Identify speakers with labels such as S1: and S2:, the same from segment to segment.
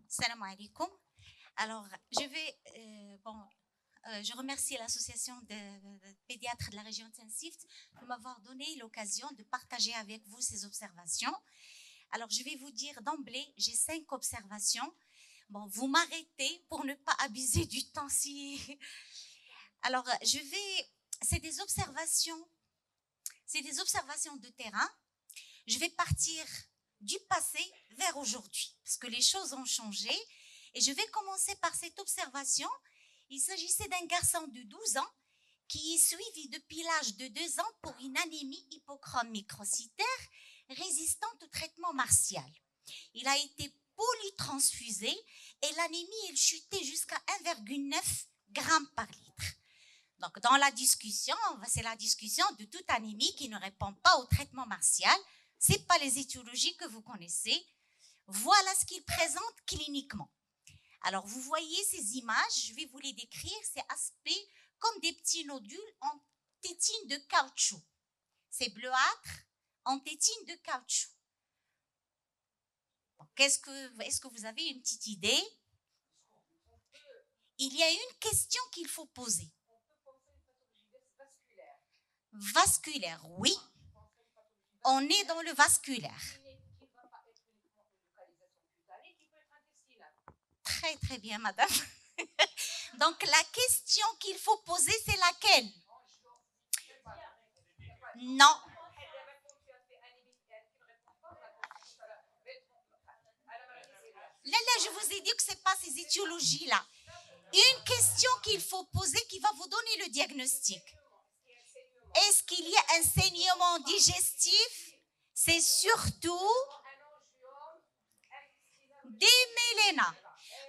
S1: Salam alaikum. Alors, je remercie l'association de pédiatres de la région de Saint-Sift de m'avoir donné l'occasion de partager avec vous ces observations. Alors, je vais vous dire d'emblée, j'ai 5 observations. Bon, vous m'arrêtez pour ne pas abuser du temps. Alors, c'est des observations de terrain. Je vais partir du passé vers aujourd'hui, parce que les choses ont changé. Et je vais commencer par cette observation. Il s'agissait d'un garçon de 12 ans qui est suivi depuis l'âge de 2 ans pour une anémie hypochrome microcytaire résistante au traitement martial. Il a été polytransfusé et l'anémie elle chutait jusqu'à 1,9 g par litre. Donc, dans la discussion, c'est la discussion de toute anémie qui ne répond pas au traitement martial. Ce n'est pas les étiologies que vous connaissez. Voilà ce qu'il présente cliniquement. Alors, vous voyez ces images, je vais vous les décrire, ces aspects comme des petits nodules en tétine de caoutchouc. C'est bleuâtre en tétine de caoutchouc. Donc, est-ce que vous avez une petite idée? Il y a une question qu'il faut poser. Vasculaire, oui. On est dans le vasculaire. Très, très bien, madame. Donc, la question qu'il faut poser, c'est laquelle? Non. Là, je vous ai dit que ce n'est pas ces étiologies-là. Une question qu'il faut poser qui va vous donner le diagnostic. Est-ce qu'il y a un saignement digestif? C'est surtout des mélénas.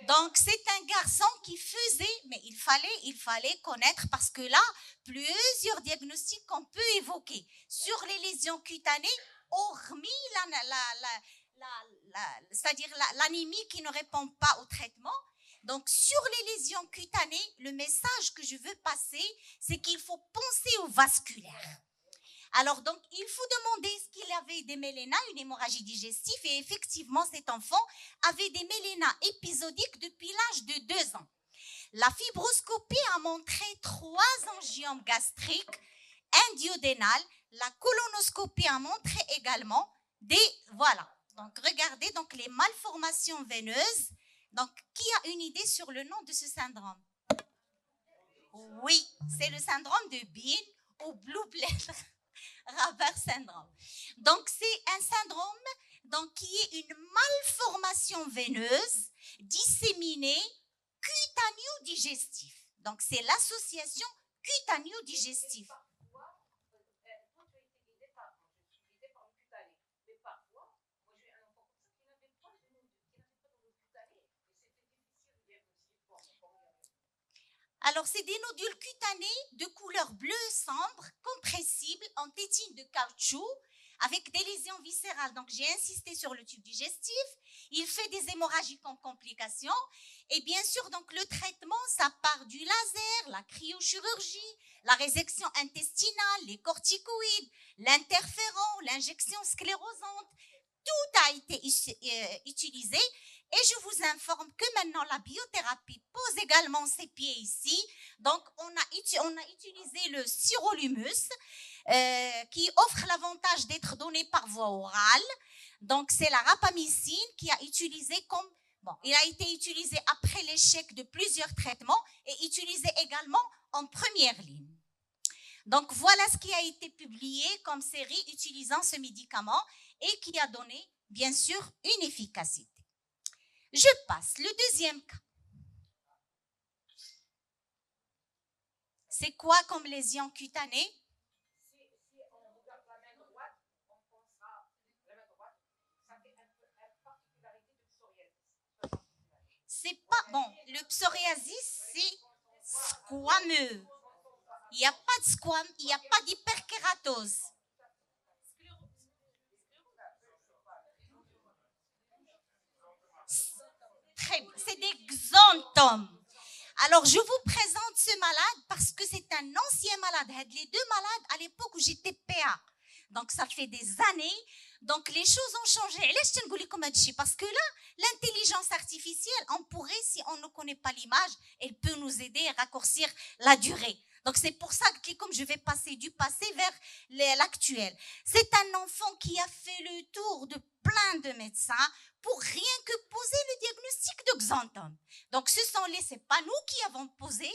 S1: Donc, c'est un garçon qui faisait, mais il fallait connaître parce que là, plusieurs diagnostics qu'on peut évoquer sur les lésions cutanées, hormis c'est-à-dire l'anémie qui ne répond pas au traitement. Donc, sur les lésions cutanées, le message que je veux passer, c'est qu'il faut penser au vasculaire. Alors, donc, il faut demander est-ce qu'il avait des mélénas, une hémorragie digestive, et effectivement, cet enfant avait des mélénas épisodiques depuis l'âge de 2 ans. La fibroscopie a montré 3 angiomes gastriques, indiodénales. La colonoscopie a montré également voilà. Donc, regardez donc les malformations veineuses. Donc, qui a une idée sur le nom de ce syndrome? Oui, c'est le syndrome de Bean ou Blue Blood Rubber syndrome. Donc, c'est un syndrome qui est une malformation veineuse disséminée cutaneo-digestive. Donc, c'est l'association cutaneo-digestive. Alors, c'est des nodules cutanés de couleur bleu sombre, compressibles, en tétine de caoutchouc, avec des lésions viscérales. Donc, j'ai insisté sur le tube digestif. Il fait des hémorragies comme complications. Et bien sûr, donc, le traitement, ça part du laser, la cryochirurgie, la résection intestinale, les corticoïdes, l'interféron, l'injection sclérosante. Tout a été utilisé. Et je vous informe que maintenant, la biothérapie pose également ses pieds ici. Donc, on a utilisé le sirolimus qui offre l'avantage d'être donné par voie orale. Donc, c'est la rapamycine qui a utilisé il a été utilisé après l'échec de plusieurs traitements et utilisé également en première ligne. Donc, voilà ce qui a été publié comme série utilisant ce médicament et qui a donné, bien sûr, une efficacité. Je passe. Le deuxième cas. C'est quoi comme lésion cutanée? Si on regarde la main droite, on pensera la main droite, ça fait une particularité de psoriasis. C'est pas bon. Le psoriasis, c'est squameux. Il n'y a pas de squame, il n'y a pas d'hyperkératose. C'est des xanthomes. Alors, je vous présente ce malade parce que c'est un ancien malade. Les 2 malades à l'époque où j'étais PA. Donc, ça fait des années. Donc, les choses ont changé. Parce que là, l'intelligence artificielle, on pourrait, si on ne connaît pas l'image, elle peut nous aider à raccourcir la durée. Donc, c'est pour ça que comme je vais passer du passé vers l'actuel. C'est un enfant qui a fait le tour de plein de médecins pour rien que poser le diagnostic de Xanthome. Donc, c'est pas nous qui avons posé.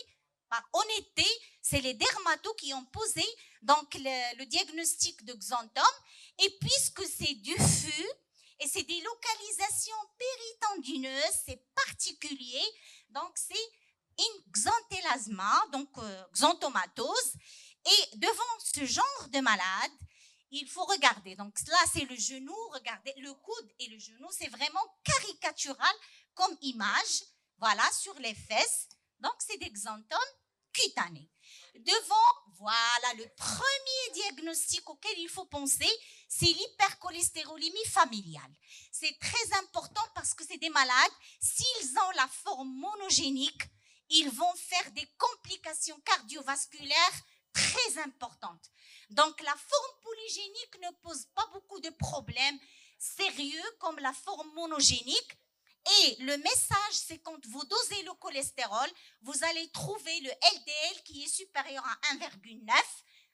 S1: Par honnêteté, c'est les dermatos qui ont posé donc le diagnostic de Xanthome. Et puisque c'est diffus et c'est des localisations péritendineuses, c'est particulier, donc c'est une xanthelasma, donc xanthomatose. Et devant ce genre de malade, il faut regarder. Donc là, c'est le genou, regardez, le coude et le genou, c'est vraiment caricatural comme image, voilà, sur les fesses. Donc c'est des xanthomes cutanés. Devant, voilà, le premier diagnostic auquel il faut penser, c'est l'hypercholestérolémie familiale. C'est très important parce que c'est des malades, s'ils ont la forme monogénique, ils vont faire des complications cardiovasculaires très importantes. Donc la forme polygénique ne pose pas beaucoup de problèmes sérieux comme la forme monogénique. Et le message, c'est quand vous dosez le cholestérol, vous allez trouver le LDL qui est supérieur à 1,9.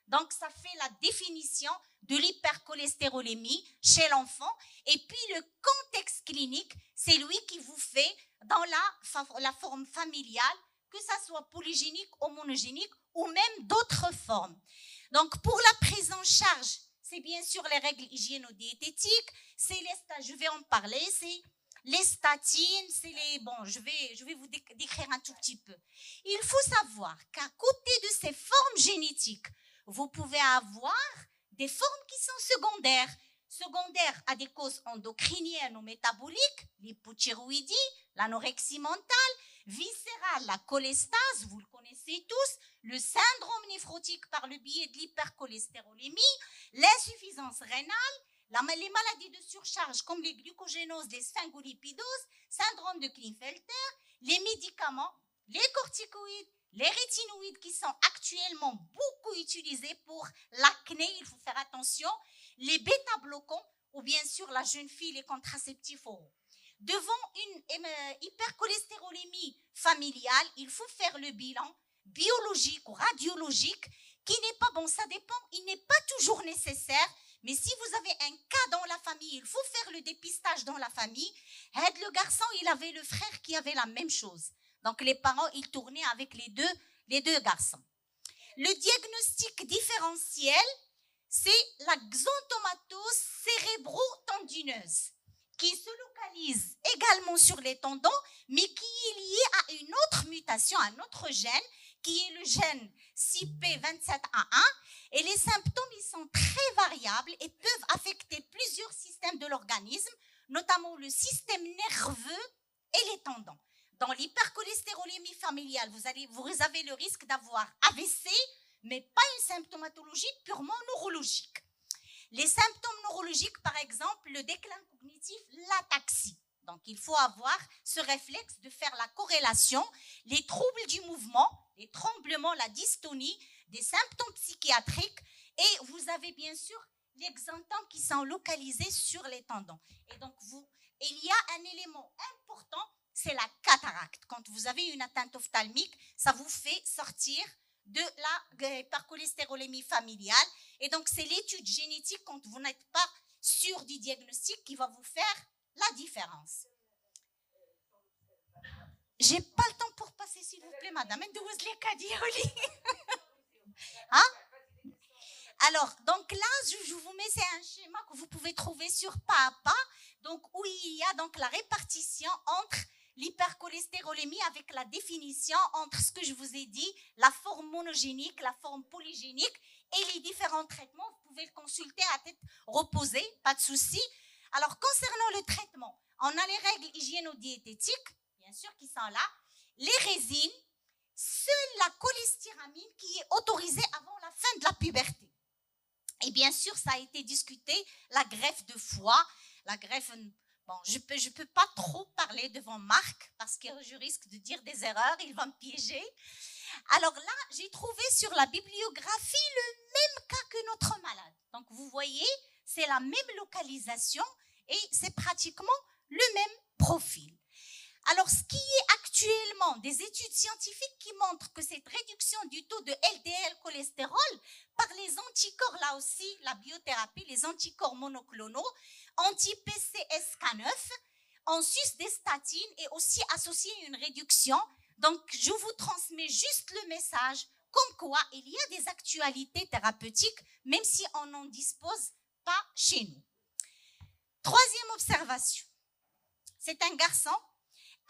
S1: Donc, ça fait la définition de l'hypercholestérolémie chez l'enfant. Et puis, le contexte clinique, c'est lui qui vous fait dans la forme familiale, que ça soit polygénique ou monogénique, ou même d'autres formes. Donc, pour la prise en charge, c'est bien sûr les règles hygiéno-diététiques, c'est les stages, je vais en parler, c'est les statines, c'est les... Bon, je vais vous décrire un tout petit peu. Il faut savoir qu'à côté de ces formes génétiques, vous pouvez avoir des formes qui sont secondaires. Secondaires à des causes endocriniennes ou métaboliques, l'hypothyroïdie, l'anorexie mentale, viscérale, la cholestase, vous le connaissez tous, le syndrome néphrotique par le biais de l'hypercholestérolémie, l'insuffisance rénale, les maladies de surcharge comme les glucogénoses, les sphingolipidoses, syndrome de Klinefelter, les médicaments, les corticoïdes, les rétinoïdes qui sont actuellement beaucoup utilisés pour l'acné, il faut faire attention, les bêta-bloquants ou bien sûr la jeune fille, les contraceptifs oraux. Devant une hypercholestérolémie familiale, il faut faire le bilan biologique ou radiologique qui n'est pas bon, ça dépend, il n'est pas toujours nécessaire. Mais si vous avez un cas dans la famille, il faut faire le dépistage dans la famille. Le garçon, il avait le frère qui avait la même chose. Donc les parents, ils tournaient avec les deux garçons. Le diagnostic différentiel, c'est la xanthomatose cérébro-tendineuse qui se localise également sur les tendons, mais qui est liée à une autre mutation, un autre gène, qui est le gène CYP27A1. Et les symptômes, ils sont très variables et peuvent affecter plusieurs systèmes de l'organisme, notamment le système nerveux et les tendons. Dans l'hypercholestérolémie familiale, vous avez le risque d'avoir AVC, mais pas une symptomatologie purement neurologique. Les symptômes neurologiques, par exemple, le déclin cognitif, l'ataxie. Donc, il faut avoir ce réflexe de faire la corrélation, les troubles du mouvement, les tremblements, la dystonie, des symptômes psychiatriques, et vous avez bien sûr les xanthomes qui sont localisés sur les tendons. Et donc, il y a un élément important, c'est la cataracte. Quand vous avez une atteinte ophtalmique, ça vous fait sortir de la hypercholestérolémie familiale. Et donc, c'est l'étude génétique quand vous n'êtes pas sûr du diagnostic qui va vous faire la différence. J'ai pas le temps pour passer, s'il vous plaît, madame. Hein? Alors, donc là, je vous mets, c'est un schéma que vous pouvez trouver sur pas à pas, donc où il y a donc la répartition entre l'hypercholestérolémie avec la définition entre ce que je vous ai dit, la forme monogénique, la forme polygénique et les différents traitements. Vous pouvez le consulter à tête reposée, pas de souci. Alors, concernant le traitement, on a les règles hygiéno-diététiques, bien sûr, qui sont là, les résines, seule la cholestéramine qui est autorisée avant la fin de la puberté. Et bien sûr, ça a été discuté, la greffe de foie, la greffe... Bon, je peux pas trop parler devant Marc parce que je risque de dire des erreurs, il va me piéger. Alors là, j'ai trouvé sur la bibliographie le même cas que notre malade. Donc vous voyez, c'est la même localisation et c'est pratiquement le même profil. Alors, ce qui est actuellement des études scientifiques qui montrent que cette réduction du taux de LDL cholestérol par les anticorps, là aussi, la biothérapie, les anticorps monoclonaux, anti-PCSK9, en sus des statines est aussi associée à une réduction. Donc, je vous transmets juste le message comme quoi il y a des actualités thérapeutiques, même si on n'en dispose pas chez nous. Troisième observation, c'est un garçon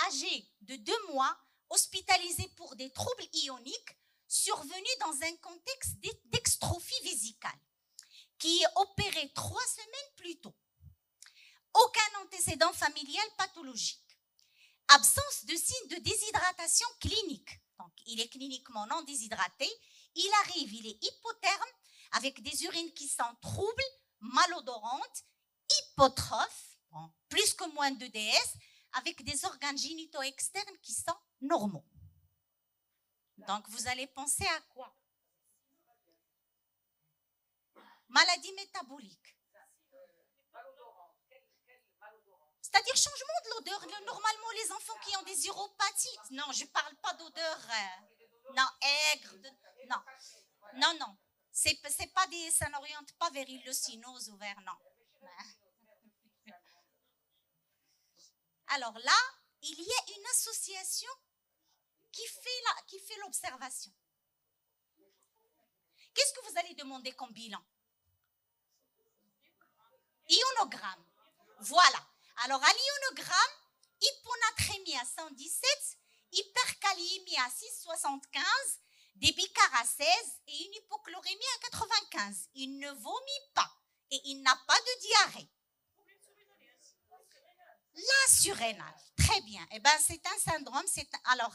S1: âgé de 2 mois, hospitalisé pour des troubles ioniques survenus dans un contexte d'extrophie vésicale, qui est opéré 3 semaines plus tôt. Aucun antécédent familial pathologique. Absence de signes de déshydratation clinique. Donc, il est cliniquement non déshydraté. Il arrive, il est hypotherme, avec des urines qui sont troubles, malodorantes, hypotrophes, bon, plus que moins de DS, avec des organes génitaux externes qui sont normaux. Donc, vous allez penser à quoi? Maladie métabolique. C'est-à-dire changement de l'odeur. Normalement, les enfants qui ont des uropathies, non, je ne parle pas d'odeur, non, aigre, non. C'est pas ça n'oriente pas vers l'hallucinose ou vers, non. Alors là, il y a une association qui fait l'observation. Qu'est-ce que vous allez demander comme bilan? Ionogramme. Voilà. Alors, à l'ionogramme, hyponatrémie à 117, hyperkaliémie à 6,75, des bicarres à 16 et une hypochlorémie à 95. Il ne vomit pas et il n'a pas de diarrhée. La surrénale, très bien. Eh bien, c'est un syndrome. Alors,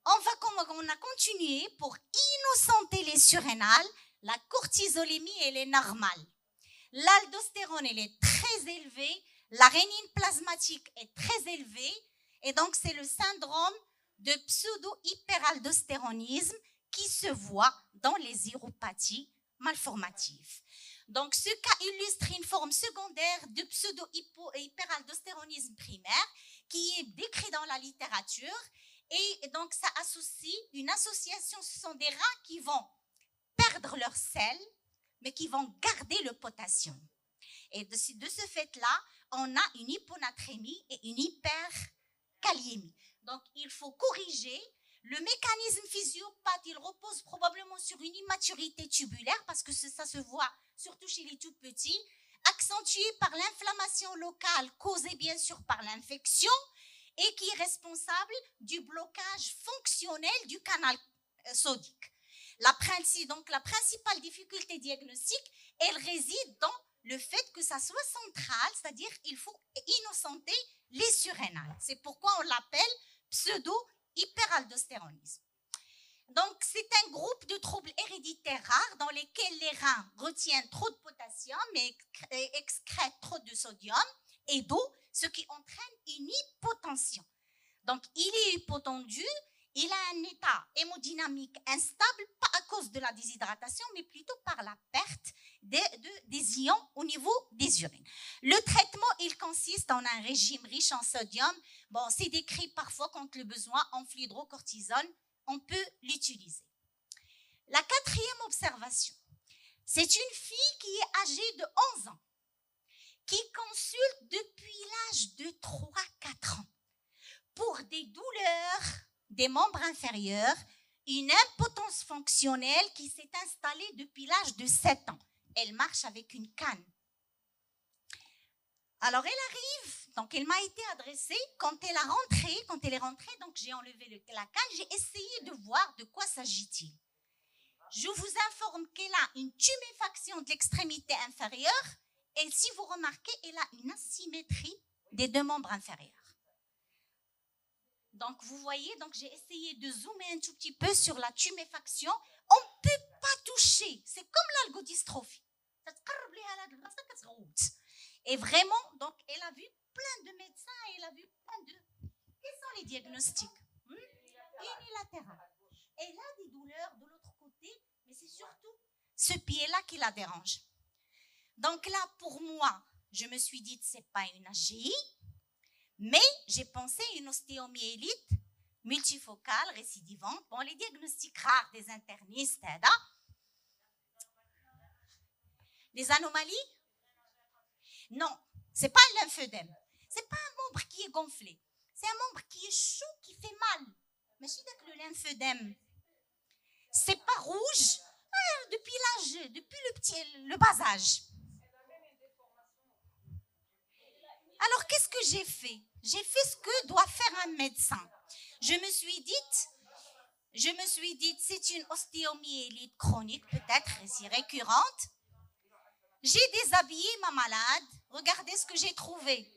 S1: on a continué pour innocenter les surrénales. La cortisolémie, elle est normale. L'aldostérone, elle est très élevée. La rénine plasmatique est très élevée. Et donc, c'est le syndrome de pseudo-hyperaldostéronisme qui se voit dans les uropathies malformatives. Donc, ce cas illustre une forme secondaire de pseudo-hyperaldostéronisme primaire qui est décrit dans la littérature. Et donc, ça associe une association. Ce sont des rats qui vont perdre leur sel, mais qui vont garder le potassium. Et de ce fait-là, on a une hyponatrémie et une hyperkaliémie. Donc, il faut corriger. Le mécanisme physiopathe, il repose probablement sur une immaturité tubulaire, parce que ça se voit surtout chez les tout petits, accentué par l'inflammation locale, causée bien sûr par l'infection, et qui est responsable du blocage fonctionnel du canal sodique. Donc, la principale difficulté diagnostique, elle réside dans le fait que ça soit central, c'est-à-dire qu'il faut innocenter les surrénales. C'est pourquoi on l'appelle pseudo-hyperaldostéronisme. Donc, c'est un groupe de troubles héréditaires rares dans lesquels les reins retiennent trop de potassium et excrètent trop de sodium et d'eau, ce qui entraîne une hypotension. Donc, il est hypotendu, il a un état hémodynamique instable, pas à cause de la déshydratation, mais plutôt par la perte des ions au niveau des urines. Le traitement, il consiste en un régime riche en sodium. Bon, c'est décrit parfois quand le besoin en fludrocortisone, on peut l'utiliser. La quatrième observation, c'est une fille qui est âgée de 11 ans, qui consulte depuis l'âge de 3-4 ans pour des douleurs des membres inférieurs, une impotence fonctionnelle qui s'est installée depuis l'âge de 7 ans. Elle marche avec une canne. Alors, elle arrive, donc elle m'a été adressée quand elle est rentrée, donc j'ai enlevé la canne, j'ai essayé de voir de quoi s'agit-il. Je vous informe qu'elle a une tuméfaction de l'extrémité inférieure et si vous remarquez, elle a une asymétrie des 2 membres inférieurs. Donc, vous voyez, donc j'ai essayé de zoomer un tout petit peu sur la tuméfaction. On ne peut pas toucher. C'est comme l'algodystrophie. Et vraiment, donc, elle a vu plein de médecins, elle a vu plein de... Quels sont les diagnostics? Unilatéral. Elle a des douleurs de l'autre côté, mais c'est surtout ce pied-là qui la dérange. Donc là, pour moi, je me suis dit, c'est pas une AGI, mais j'ai pensé une ostéomyélite multifocale récidivante. Bon, les diagnostics rares des internistes, les anomalies? Non, c'est pas un lymphœdème. C'est pas un membre qui est gonflé. C'est un membre qui est chaud, qui fait mal. Mais je suis d'accord, le lymphœdème, c'est pas rouge depuis l'âge, depuis le bas âge. Alors, qu'est-ce que j'ai fait? J'ai fait ce que doit faire un médecin. Je me suis dit, c'est une ostéomyélite chronique, peut-être, si récurrente. J'ai déshabillé ma malade. Regardez ce que j'ai trouvé.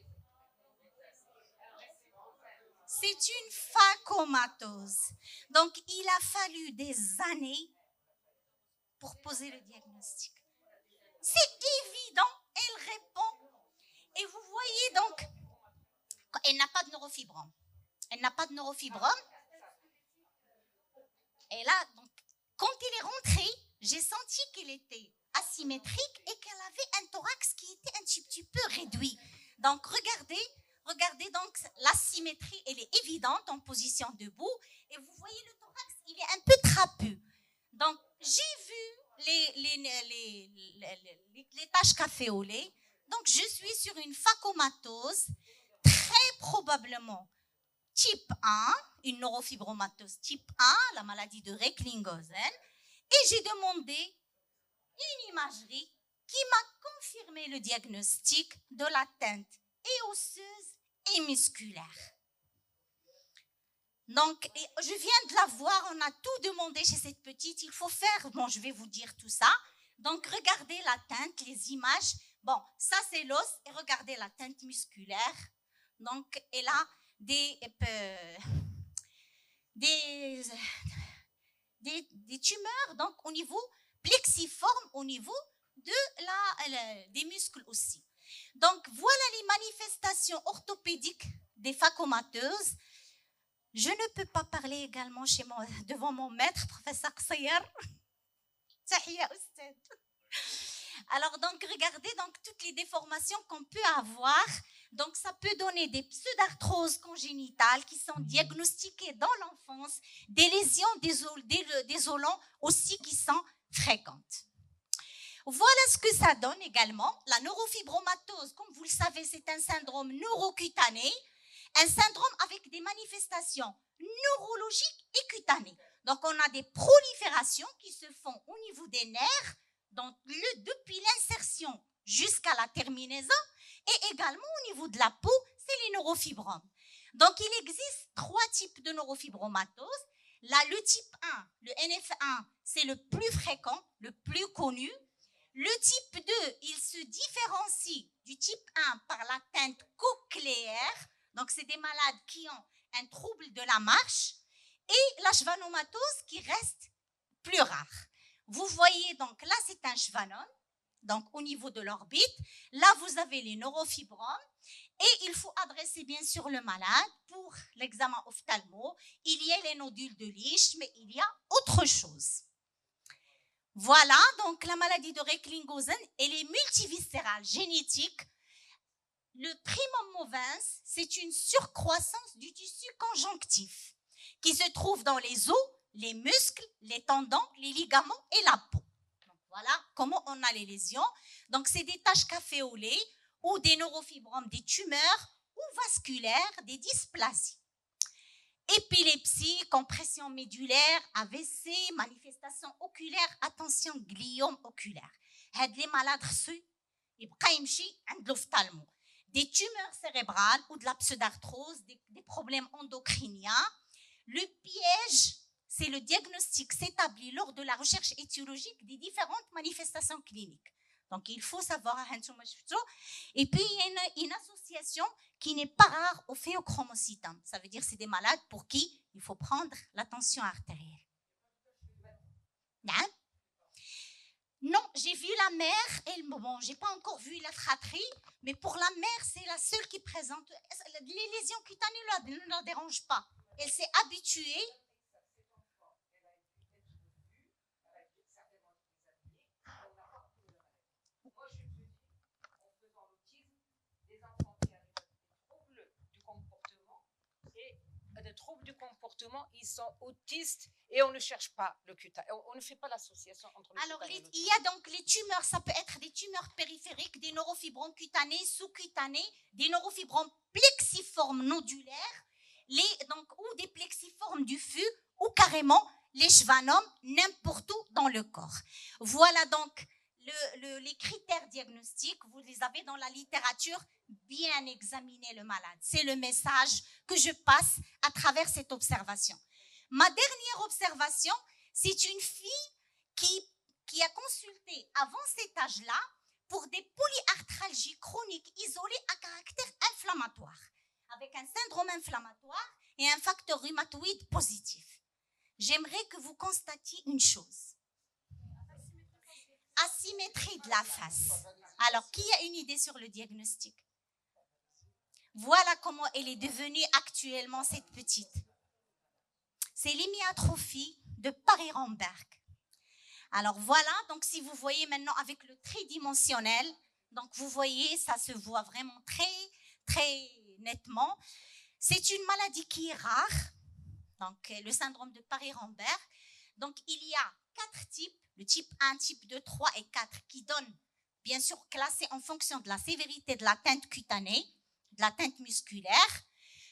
S1: C'est une phacomatose. Donc, il a fallu des années pour poser le diagnostic. C'est évident, elle répond. Et vous voyez donc, elle n'a pas de neurofibrome. Elle n'a pas de neurofibrome. Et là, donc, quand elle est rentrée, j'ai senti qu'elle était asymétrique et qu'elle avait un thorax qui était un petit peu réduit. Donc, regardez donc l'asymétrie, elle est évidente en position debout. Et vous voyez le thorax, il est un peu trapu. Donc, j'ai vu les taches café au lait. Donc, je suis sur une phacomatose, très probablement type 1, une neurofibromatose type 1, la maladie de Recklinghausen. Et j'ai demandé une imagerie qui m'a confirmé le diagnostic de l'atteinte et osseuse et musculaire. Donc, je viens de la voir, on a tout demandé chez cette petite, il faut faire, bon, je vais vous dire tout ça. Donc, regardez la teinte, les images. Bon, ça c'est l'os, et regardez la teinte musculaire. Donc, elle a des tumeurs, donc au niveau plexiforme, au niveau des muscles aussi. Donc, voilà les manifestations orthopédiques des phacomateuses. Je ne peux pas parler également devant mon maître, professeur Qsayar. Alors, donc, regardez donc, toutes les déformations qu'on peut avoir. Donc, ça peut donner des pseudarthroses congénitales qui sont diagnostiquées dans l'enfance, des lésions désolantes aussi qui sont fréquentes. Voilà ce que ça donne également. La neurofibromatose, comme vous le savez, c'est un syndrome neurocutané, un syndrome avec des manifestations neurologiques et cutanées. Donc, on a des proliférations qui se font au niveau des nerfs, donc depuis l'insertion jusqu'à la terminaison, et également au niveau de la peau, c'est les neurofibromes. Donc, il existe 3 types de neurofibromatose. Là, le type 1, le NF1, c'est le plus fréquent, le plus connu. Le type 2, il se différencie du type 1 par l'atteinte cochléaire. Donc, c'est des malades qui ont un trouble de la marche. Et la schwannomatose qui reste plus rare. Vous voyez, donc là, c'est un schwannom, donc au niveau de l'orbite. Là, vous avez les neurofibromes. Et il faut adresser bien sûr le malade pour l'examen ophtalmo. Il y a les nodules de Lisch, mais il y a autre chose. Voilà, donc la maladie de Recklinghausen, elle est multiviscérale, génétique. Le primum movens, c'est une surcroissance du tissu conjonctif qui se trouve dans les os, les muscles, les tendons, les ligaments et la peau. Donc, voilà comment on a les lésions. Donc, c'est des taches café au lait ou des neurofibromes, des tumeurs ou vasculaires, des dysplasies. Épilepsie, compression médulaire, AVC, manifestations oculaires, attention, gliome oculaire. هاد les malades reçus, يبقى يمشي عند l'ophtalmo. Des tumeurs cérébrales ou de la pseudarthrose, des problèmes endocriniens. Le piège, c'est le diagnostic s'établit lors de la recherche étiologique des différentes manifestations cliniques. Donc, il faut savoir. Et puis, il y a une association qui n'est pas rare au phéochromocytome. Ça veut dire que c'est des malades pour qui il faut prendre la tension artérielle. Non, j'ai vu la mère, bon, j'ai pas encore vu la fratrie, mais pour la mère, c'est la seule qui présente. Les lésions cutanées ne la dérangent pas. Elle s'est habituée.
S2: trouble du comportement, ils sont autistes et on ne cherche pas le cutané. On ne fait pas l'association entre le
S1: Alors,
S2: cutané et l'autisme.
S1: il y a donc les tumeurs, ça peut être des tumeurs périphériques, des neurofibromes cutanés, sous-cutanés, des neurofibromes plexiformes nodulaires, ou des plexiformes diffus, ou carrément les schwannomes, n'importe où dans le corps. Voilà donc les critères diagnostiques, vous les avez dans la littérature, bien examiner le malade. C'est le message que je passe à travers cette observation. Ma dernière observation, c'est une fille qui a consulté avant cet âge-là pour des polyarthralgies chroniques isolées à caractère inflammatoire, avec un syndrome inflammatoire et un facteur rhumatoïde positif. J'aimerais que vous constatiez une chose. Asymétrie de la face. Alors, qui a une idée sur le diagnostic? Voilà comment elle est devenue actuellement cette petite. C'est l'hémiatrophie de Paris-Ramberg. Alors voilà, donc si vous voyez maintenant avec le tridimensionnel, donc vous voyez, ça se voit vraiment très, très nettement. C'est une maladie qui est rare, donc le syndrome de Paris-Ramberg. Donc il y a 4 types, le type 1, type 2, 3 et 4, qui donnent, bien sûr, classés en fonction de la sévérité de l'atteinte cutanée, de l'atteinte musculaire.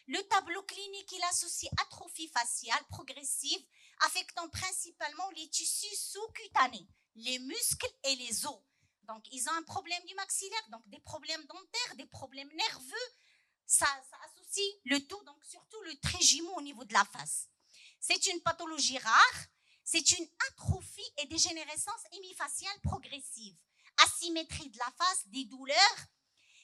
S1: Le tableau clinique, il associe atrophie faciale progressive, affectant principalement les tissus sous-cutanés, les muscles et les os. Donc, ils ont un problème du maxillaire, donc des problèmes dentaires, des problèmes nerveux. Ça associe le tout, donc surtout le trijumeau au niveau de la face. C'est une pathologie rare, c'est une atrophie et dégénérescence hémifaciale progressive, asymétrie de la face, des douleurs.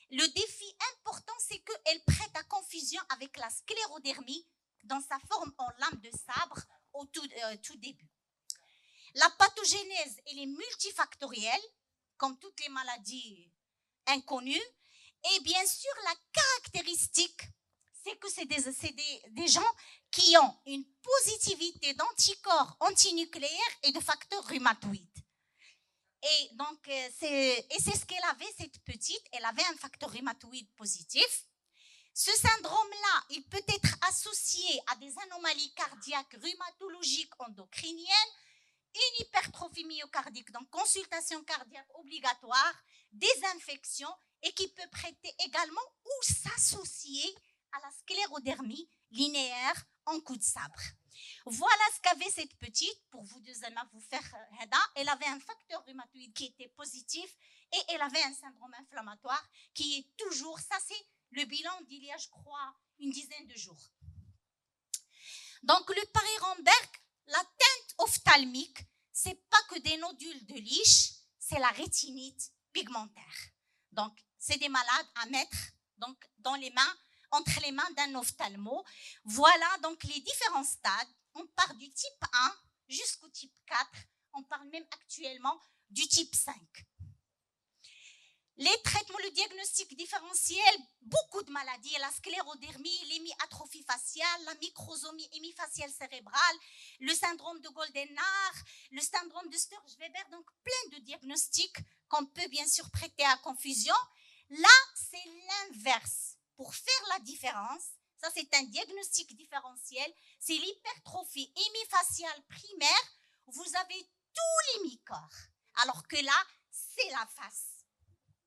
S1: Le défi important, c'est qu'elle prête à confusion avec la sclérodermie dans sa forme en lame de sabre au tout début. La pathogénèse, elle est multifactorielle, comme toutes les maladies inconnues. Et bien sûr, la caractéristique, c'est que c'est des gens qui ont une positivité d'anticorps antinucléaires et de facteurs rhumatoïdes. Et donc, c'est ce qu'elle avait, cette petite. Elle avait un facteur rhumatoïde positif. Ce syndrome-là, il peut être associé à des anomalies cardiaques, rhumatologiques, endocriniennes, une hypertrophie myocardique, donc consultation cardiaque obligatoire, des infections et qui peut prêter également ou s'associer à la sclérodermie linéaire en coup de sabre. Voilà ce qu'avait cette petite, pour vous deux Anna, vous faire Heda. Elle avait un facteur rhumatoïde qui était positif et elle avait un syndrome inflammatoire qui est toujours, ça c'est le bilan d'il y a, je crois, une dizaine de jours. Donc le Paris-Ramberg, la teinte ophtalmique, c'est pas que des nodules de Lisch, c'est la rétinite pigmentaire. Donc c'est des malades à mettre donc, dans les mains, entre les mains d'un ophtalmo. Voilà donc les différents stades. On part du type 1 jusqu'au type 4. On parle même actuellement du type 5. Les traitements, le diagnostic différentiel, beaucoup de maladies, la sclérodermie, l'hémiatrophie faciale, la microsomie hémifaciale cérébrale, le syndrome de Goldenhar, le syndrome de Sturge-Weber, donc plein de diagnostics qu'on peut bien sûr prêter à confusion. Là, c'est l'inverse. Pour faire la différence, ça c'est un diagnostic différentiel, c'est l'hypertrophie hémifaciale primaire, vous avez tous les mi-corps, alors que là, c'est la face.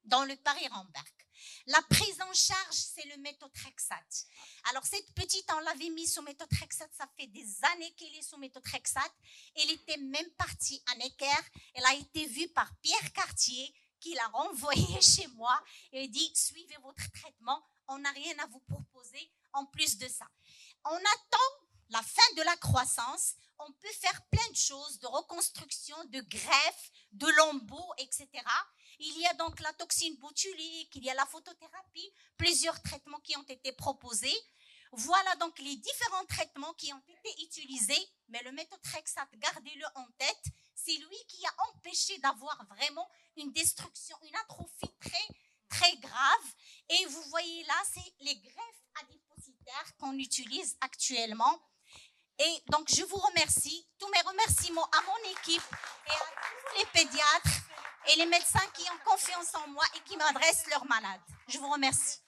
S1: Dans le Paris-Ramberg. La prise en charge, c'est le méthotrexate. Alors, cette petite, on l'avait mis sous méthotrexate, ça fait des années qu'elle est sous méthotrexate. Elle était même partie à Necker. Elle a été vue par Pierre Cartier, qui l'a renvoyée chez moi et dit « Suivez votre traitement, on n'a rien à vous proposer en plus de ça. » On attend la fin de la croissance. On peut faire plein de choses, de reconstruction, de greffe, de lambeaux, etc. Il y a donc la toxine botulique, il y a la photothérapie, plusieurs traitements qui ont été proposés. Voilà donc les différents traitements qui ont été utilisés, mais le méthotrexate, gardez-le en tête, c'est lui qui a empêché d'avoir vraiment une destruction, une atrophie très, très grave. Et vous voyez là, c'est les greffes adipositaires qu'on utilise actuellement. Et donc, je vous remercie. Tous mes remerciements à mon équipe et à tous les pédiatres et les médecins qui ont confiance en moi et qui m'adressent leurs malades. Je vous remercie.